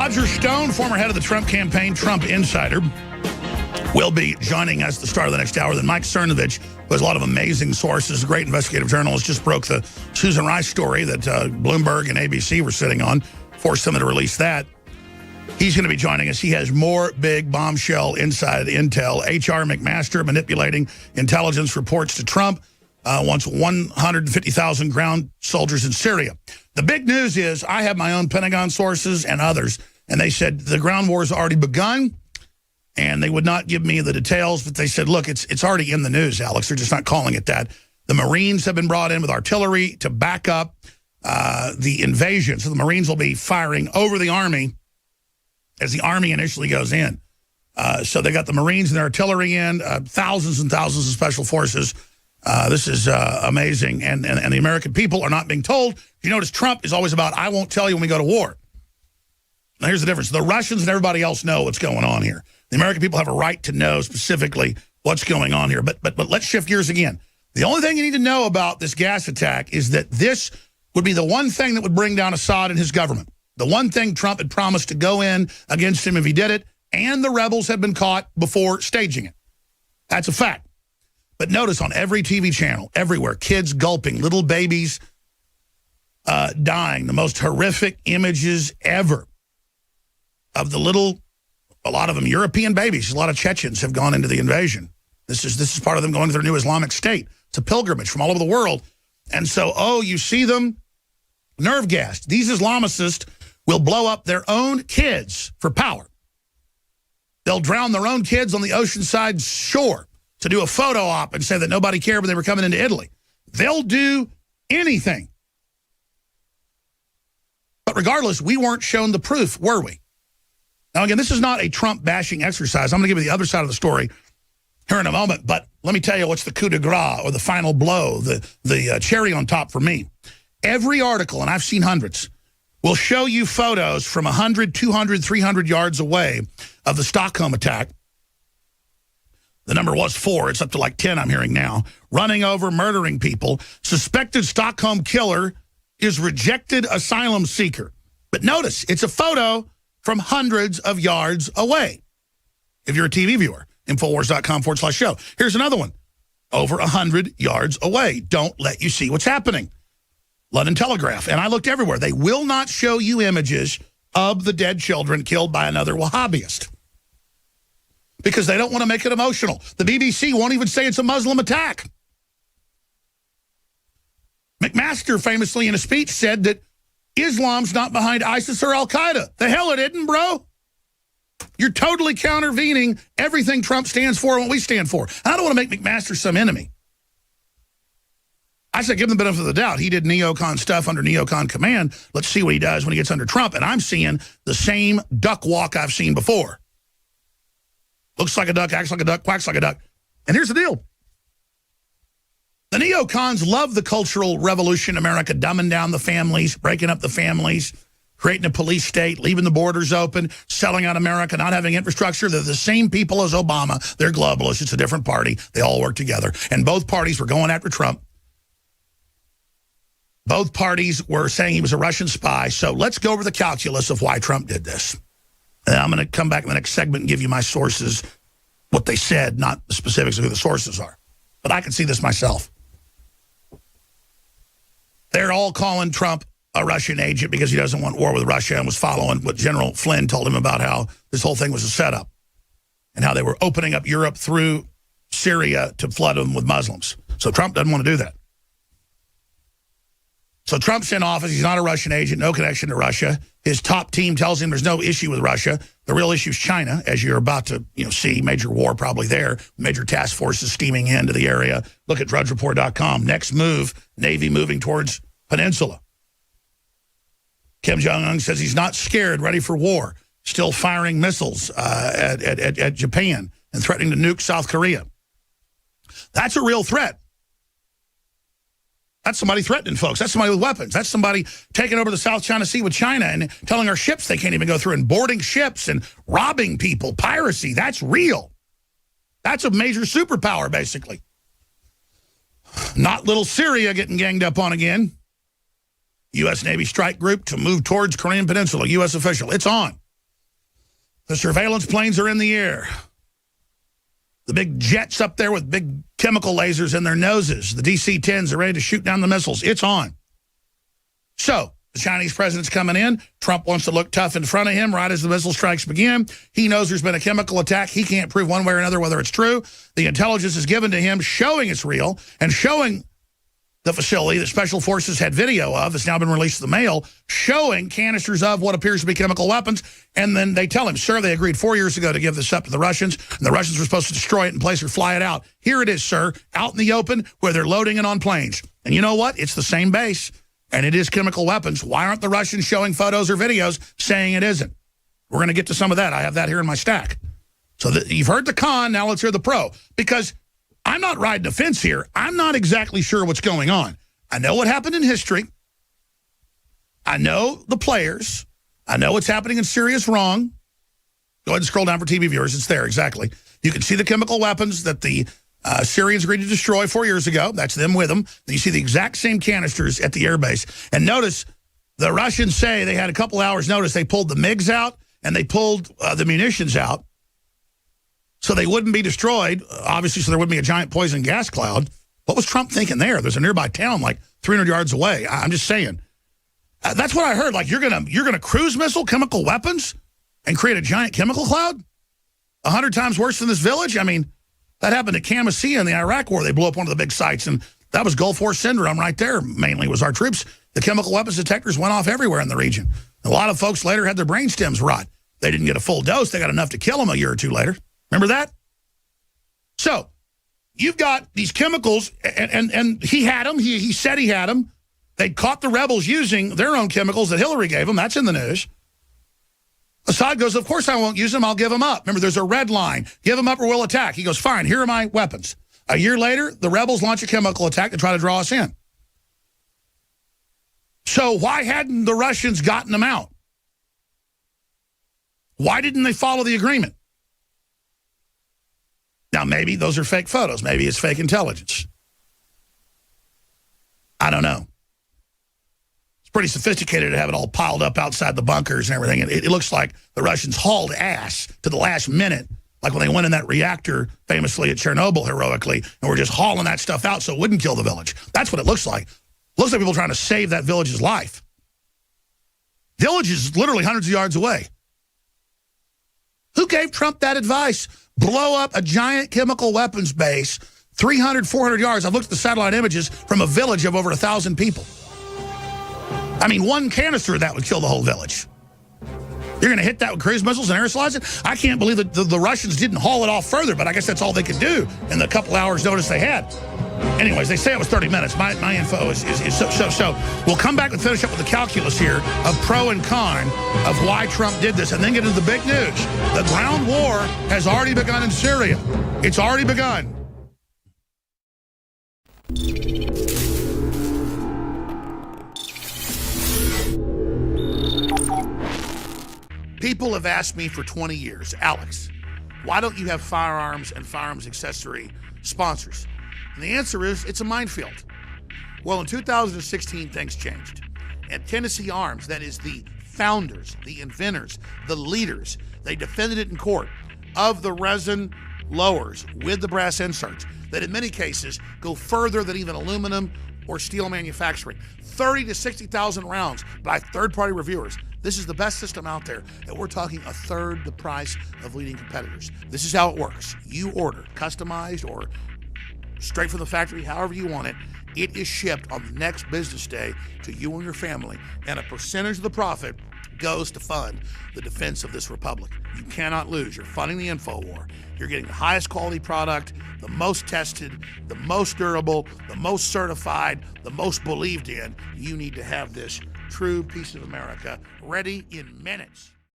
Roger Stone, former head of the Trump campaign, Trump insider, will be joining us at the start of the next hour. Then Mike Cernovich, who has a lot of amazing sources, a great investigative journalist, just broke the Susan Rice story that Bloomberg and ABC were sitting on, forced them to release that. He's going to be joining us. He has more big bombshell inside intel. H.R. McMaster manipulating intelligence reports to Trump, wants 150,000 ground soldiers in Syria. The big news is I have my own Pentagon sources and others, and they said the ground war has already begun, and they would not give me the details, but they said, look, it's already in the news, Alex. They're just not calling it that. The Marines have been brought in with artillery to back up the invasion. So the Marines will be firing over the Army as the Army initially goes in. So they got the Marines and their artillery in, thousands and thousands of special forces. This is amazing. And the American people are not being told. You notice Trump is always about, I won't tell you when we go to war. Now, here's the difference. The Russians and everybody else know what's going on here. The American people have a right to know specifically what's going on here. But let's shift gears again. The only thing you need to know about this gas attack is that this would be the one thing that would bring down Assad and his government. The one thing Trump had promised to go in against him if he did it, and the rebels had been caught before staging it. That's a fact. But notice on every TV channel, everywhere, kids gulping, little babies dying, the most horrific images ever of the little, a lot of them European babies. A lot of Chechens have gone into the invasion. This is part of them going to their new Islamic state. It's a pilgrimage from all over the world. And so, you see them nerve gassed. These Islamicists will blow up their own kids for power. They'll drown their own kids on the oceanside shore to do a photo op and say that nobody cared when they were coming into Italy. They'll do anything. But regardless, we weren't shown the proof, were we? Now, again, this is not a Trump bashing exercise. I'm going to give you the other side of the story here in a moment. But let me tell you what's the coup de grace or the final blow, the cherry on top for me. Every article, and I've seen hundreds, will show you photos from 100, 200, 300 yards away of the Stockholm attack. The number was 4. It's up to like 10, I'm hearing now. Running over, murdering people. Suspected Stockholm killer is rejected asylum seeker. But notice, it's a photo from hundreds of yards away. If you're a TV viewer, Infowars.com/show. Here's another one. Over 100 yards away. Don't let you see what's happening. London Telegraph. And I looked everywhere. They will not show you images of the dead children killed by another Wahhabist, because they don't want to make it emotional. The BBC won't even say it's a Muslim attack. McMaster famously in a speech said that Islam's not behind ISIS or Al-Qaeda. The hell it isn't, bro. You're totally countervening everything Trump stands for and what we stand for. I don't want to make McMaster some enemy. I said give him the benefit of the doubt. He did neocon stuff under neocon command. Let's see what he does when he gets under Trump. And I'm seeing the same duck walk I've seen before. Looks like a duck, acts like a duck, quacks like a duck. And here's the deal. The neocons love the cultural revolution in America, dumbing down the families, breaking up the families, creating a police state, leaving the borders open, selling out America, not having infrastructure. They're the same people as Obama. They're globalists. It's a different party. They all work together. And both parties were going after Trump. Both parties were saying he was a Russian spy. So let's go over the calculus of why Trump did this. And I'm going to come back in the next segment and give you my sources, what they said, not the specifics of who the sources are. But I can see this myself. They're all calling Trump a Russian agent because he doesn't want war with Russia and was following what General Flynn told him about how this whole thing was a setup and how they were opening up Europe through Syria to flood them with Muslims. So Trump doesn't want to do that. So Trump's in office. He's not a Russian agent, no connection to Russia. His top team tells him there's no issue with Russia. The real issue is China, as you're about to see. Major war probably there. Major task forces steaming into the area. Look at drudgereport.com. Next move, Navy moving towards Peninsula. Kim Jong-un says he's not scared, ready for war. Still firing missiles at Japan and threatening to nuke South Korea. That's a real threat. That's somebody threatening folks. That's somebody with weapons. That's somebody taking over the South China Sea with China and telling our ships they can't even go through and boarding ships and robbing people. Piracy, that's real. That's a major superpower, basically. Not little Syria getting ganged up on again. U.S. Navy strike group to move towards Korean Peninsula. U.S. official. It's on. The surveillance planes are in the air. The big jets up there with big chemical lasers in their noses. The DC-10s are ready to shoot down the missiles. It's on. So the Chinese president's coming in. Trump wants to look tough in front of him right as the missile strikes begin. He knows there's been a chemical attack. He can't prove one way or another whether it's true. The intelligence is given to him showing it's real and showing the facility that Special Forces had video of, that's now been released to the mail, showing canisters of what appears to be chemical weapons. And then they tell him, sir, they agreed 4 years ago to give this up to the Russians, and the Russians were supposed to destroy it in place or fly it out. Here it is, sir, out in the open where they're loading it on planes. And you know what? It's the same base, and it is chemical weapons. Why aren't the Russians showing photos or videos saying it isn't? We're going to get to some of that. I have that here in my stack. So you've heard the con, now let's hear the pro. Because I'm not riding the fence here. I'm not exactly sure what's going on. I know what happened in history. I know the players. I know what's happening in Syria is wrong. Go ahead and scroll down for TV viewers. It's there, exactly. You can see the chemical weapons that the Syrians agreed to destroy 4 years ago. That's them with them. Then you see the exact same canisters at the airbase. And notice the Russians say they had a couple hours notice. They pulled the MiGs out and they pulled the munitions out, so they wouldn't be destroyed, obviously, so there wouldn't be a giant poison gas cloud. What was Trump thinking there? There's a nearby town like 300 yards away. I'm just saying. That's what I heard. Like, you're gonna cruise missile chemical weapons and create a giant chemical cloud? 100 times worse than this village? I mean, that happened at Camisea in the Iraq War. They blew up one of the big sites, and that was Gulf War syndrome right there, mainly, was our troops. The chemical weapons detectors went off everywhere in the region. A lot of folks later had their brain stems rot. They didn't get a full dose. They got enough to kill them a year or two later. Remember that? So you've got these chemicals, and he had them. He said he had them. They caught the rebels using their own chemicals that Hillary gave them. That's in the news. Assad goes, of course I won't use them. I'll give them up. Remember, there's a red line. Give them up or we'll attack. He goes, fine, here are my weapons. A year later, the rebels launch a chemical attack to try to draw us in. So why hadn't the Russians gotten them out? Why didn't they follow the agreement? Now, maybe those are fake photos. Maybe it's fake intelligence. I don't know. It's pretty sophisticated to have it all piled up outside the bunkers and everything. It looks like the Russians hauled ass to the last minute, like when they went in that reactor, famously at Chernobyl, heroically, and were just hauling that stuff out so it wouldn't kill the village. That's what it looks like. It looks like people trying to save that village's life. Village is literally hundreds of yards away. Who gave Trump that advice? Blow up a giant chemical weapons base 300, 400 yards. I've looked at the satellite images from a village of over 1,000 people. I mean, one canister of that would kill the whole village. You're going to hit that with cruise missiles and aerosolize it? I can't believe that the Russians didn't haul it off further, but I guess that's all they could do in the couple hours notice they had. Anyways, they say it was 30 minutes. My info is so. We'll come back and finish up with the calculus here of pro and con of why Trump did this, and then get into the big news. The ground war has already begun in Syria. It's already begun. People have asked me for 20 years, Alex, why don't you have firearms and firearms accessory sponsors? And the answer is, it's a minefield. Well, in 2016, things changed. And Tennessee Arms, that is the founders, the inventors, the leaders, they defended it in court, of the resin lowers with the brass inserts that in many cases go further than even aluminum or steel manufacturing. 30 to 60,000 rounds by third-party reviewers. This is the best system out there, and we're talking a third the price of leading competitors. This is how it works. You order, customized or straight from the factory, however you want it. It is shipped on the next business day to you and your family, and a percentage of the profit goes to fund the defense of this republic. You cannot lose. You're funding the info war. You're getting the highest quality product, the most tested, the most durable, the most certified, the most believed in. You need to have this true piece of America ready in minutes.